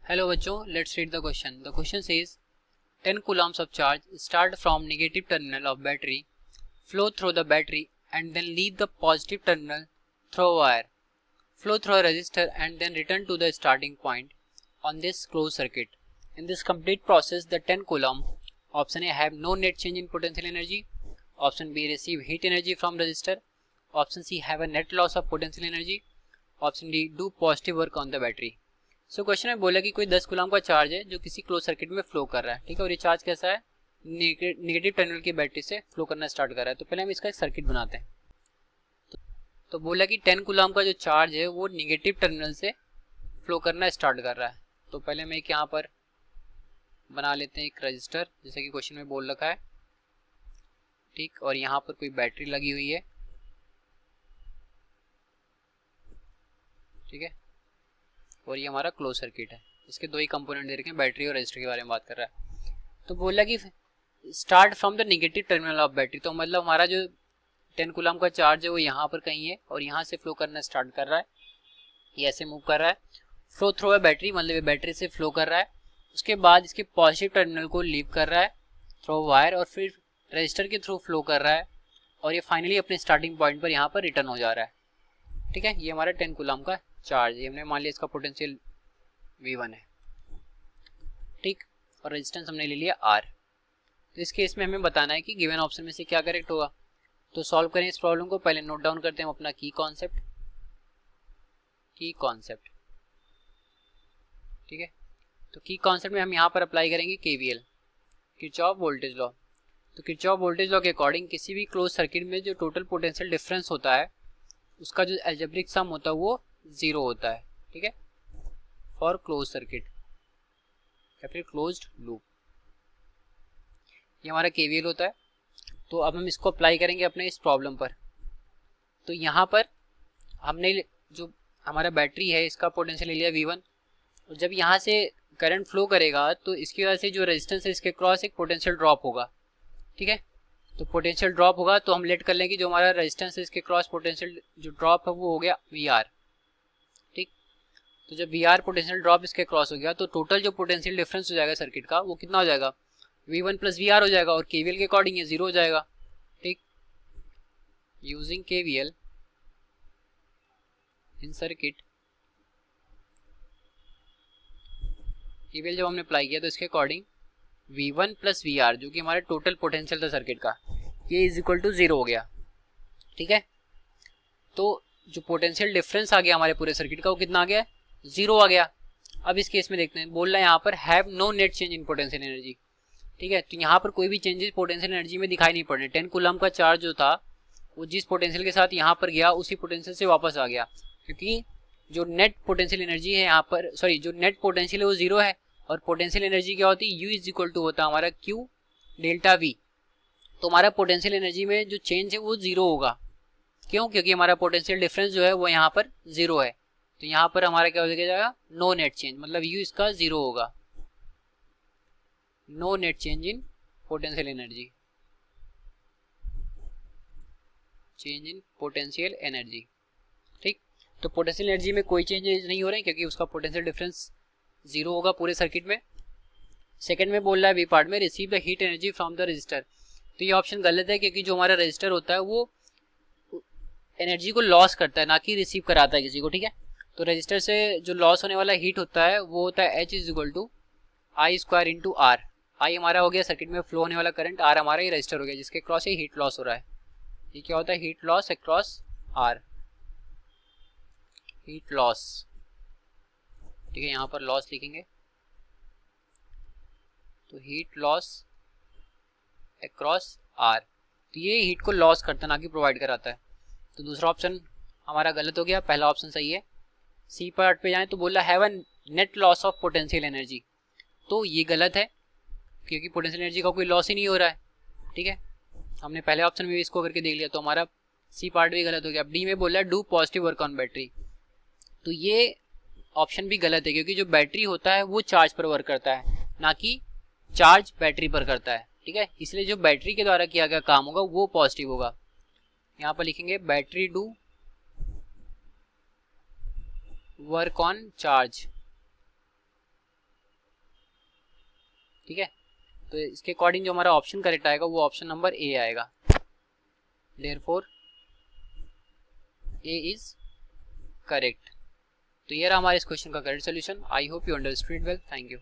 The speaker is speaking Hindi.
Hello बच्चों, let's read the question. The question says 10 coulombs of charge start from negative terminal of battery, flow through the battery and then leave the positive terminal through a wire, flow through a resistor and then return to the starting point on this closed circuit. In this complete process, the 10 coulomb, option A, have no net change in potential energy, option B, receive heat energy from resistor, option C, have a net loss of potential energy, option D, do positive work on the battery. So question में बोला कि कोई 10 कूलम का चार्ज है जो किसी क्लोज सर्किट में फ्लो कर रहा है, ठीक है, और ये चार्ज कैसा है, नेगेटिव टर्मिनल की बैटरी से फ्लो करना स्टार्ट कर रहा है. तो पहले हम इसका एक सर्किट बनाते हैं. तो बोला कि 10 कूलम का जो चार्ज है वो नेगेटिव टर्मिनल से फ्लो करना स्टार्ट कर रहा है. तो पहले हम एक यहाँ पर बना लेते हैं एक रजिस्टर, जैसे कि क्वेश्चन में बोल रखा है, ठीक, और यहाँ पर कोई बैटरी लगी हुई है, ठीक है, और ये हमारा क्लोज सर्किट है. इसके दो ही कंपोनेंट दे रखे हैं, बैटरी और रजिस्टर के बारे में बात कर रहा है. तो बोला कि start from the negative terminal of battery, तो मतलब हमारा जो 10 कूलम का चार्ज है वो यहाँ पर कहीं है और यहाँ से फ्लो करना स्टार्ट कर रहा है, ये ऐसे मूव कर रहा है. फ्लो थ्रू अ बैटरी, मतलब ये बैटरी से फ्लो कर रहा है. उसके बाद इसके पॉजिटिव टर्मिनल को लीव कर रहा है थ्रू वायर और फिर रजिस्टर के थ्रू फ्लो कर रहा है और ये फाइनली अपने स्टार्टिंग पॉइंट पर यहाँ पर रिटर्न हो जा रहा है. ठीक है, ये हमारा 10 कूलम का चार्ज है. हमने मान लिया इसका पोटेंशियल V1 है, ठीक, और रेजिस्टेंस हमने ले लिया R. तो इस केस में हमें बताना है कि गिवन ऑप्शन में से क्या करेक्ट होगा. तो सॉल्व करें इस प्रॉब्लम को. पहले नोट डाउन करते हैं हम अपना की कॉन्सेप्ट, ठीक है. तो की कॉन्सेप्ट में हम यहाँ पर अप्लाई करेंगे KVL, किरचॉफ वोल्टेज लॉ. तो किरचॉफ वोल्टेज लॉ के अकॉर्डिंग किसी भी क्लोज सर्किट में जो टोटल पोटेंशियल डिफरेंस होता है उसका जो अलजेब्रिक सम होता है वो 0 होता है, ठीक है, फॉर क्लोज सर्किट या फिर क्लोज्ड लूप. ये हमारा KVL होता है. तो अब हम इसको अप्लाई करेंगे अपने इस प्रॉब्लम पर. तो यहाँ पर हमने जो हमारा बैटरी है इसका पोटेंशियल ले लिया V1, और जब यहाँ से करंट फ्लो करेगा तो इसकी वजह से जो रेजिस्टेंस है इसके क्रॉस एक पोटेंशियल ड्रॉप होगा, ठीक है. तो पोटेंशियल ड्रॉप होगा तो हम लेट कर लेंगे जो हमारा रेजिस्टेंस है इसके क्रॉस पोटेंशियल जो ड्रॉप है वो हो गया VR, ठीक. तो जब VR पोटेंशियल ड्रॉप इसके क्रॉस हो गया तो टोटल जो पोटेंशियल डिफरेंस हो जाएगा सर्किट का वो कितना हो जाएगा, V1 प्लस VR हो जाएगा और KVL के अकॉर्डिंग ये 0 हो जाएगा, ठीक. यूजिंग KVL इन सर्किट, KVL जब हमने अप्लाई किया तो इसके अकॉर्डिंग V1 प्लस VR जो कि हमारा टोटल पोटेंशियल था सर्किट का, ये इज इक्वल टू 0 हो गया, ठीक है. तो जो पोटेंशियल डिफरेंस आ गया हमारे पूरे सर्किट का वो कितना आ गया, 0 आ गया. अब इस केस में देखते हैं, बोल रहा है यहाँ पर have no net change in potential energy, ठीक है. तो यहाँ पर कोई भी चेंजेस पोटेंशियल एनर्जी में दिखाई नहीं पड़ रहे. 10 कूलम का चार्ज जो था वो जिस पोटेंशियल के साथ यहाँ पर गया उसी पोटेंशियल से वापस आ गया, क्योंकि जो नेट पोटेंशियल एनर्जी है यहाँ पर, सॉरी, जो नेट पोटेंशियल है वो 0 है और पोटेंशियल एनर्जी क्या होती है, U इज इक्वल टू होता है हमारा Q डेल्टा V. तो हमारा पोटेंशियल एनर्जी में जो चेंज है वो 0 होगा. क्यों, क्योंकि हमारा पोटेंशियल डिफरेंस जो है वो यहाँ पर 0 है. तो यहाँ पर हमारा क्या हो जाएगा, नो नेट चेंज, मतलब U इसका 0 होगा, no net change in potential energy, change in potential energy, ठीक. तो पोटेंशियल एनर्जी में कोई चेंजेस नहीं हो रहे हैं क्योंकि उसका पोटेंशियल डिफरेंस 0 होगा पूरे सर्किट में. सेकंड में बोल रहा है बी पार्ट में, receive the heat energy from the register. तो ये ऑप्शन गलत है क्योंकि जो हमारा रजिस्टर होता है वो एनर्जी को लॉस करता है, ना कि रिसीव कराता है किसी को, ठीक है. तो रजिस्टर से जो लॉस होने वाला हीट होता है वो होता है H is equal to I square into R. I हमारा हो गया सर्किट में फ्लो होने वाला करंट, R हमारा ये रजिस्टर हो गया जिसके क्रॉस ये हीट लॉस हो रहा है. ये क्या होता है, heat loss across R, heat loss, ठीक है. यहाँ पर लॉस लिखेंगे, तो हीट लॉस अक्रॉस R. तो ये हीट को लॉस करता है ना कि प्रोवाइड कराता है. तो दूसरा ऑप्शन हमारा गलत हो गया, पहला ऑप्शन सही है. सी पार्ट पे जाएं तो बोला have a net loss of potential energy. तो ये गलत है क्योंकि पोटेंशियल एनर्जी का कोई लॉस ही नहीं हो रहा है, ठीक है. हमने पहले ऑप्शन में भी इसको करके देख लिया तो हमारा सी पार्ट भी गलत हो गया. अब डी में बोल रहा है do positive work on battery. तो ये ऑप्शन भी गलत है क्योंकि जो बैटरी होता है वो चार्ज पर वर्क करता है, ना कि चार्ज बैटरी पर करता है, ठीक है. इसलिए जो बैटरी के द्वारा किया गया काम होगा वो पॉजिटिव होगा. यहाँ पर लिखेंगे battery do work on charge, ठीक है, तो इसके अकॉर्डिंग जो हमारा ऑप्शन करेक्ट आएगा वो ऑप्शन नंबर ए आएगा। Therefore A is correct. तो ये रहा हमारे इस क्वेश्चन का correct solution. I hope you understood well. Thank you.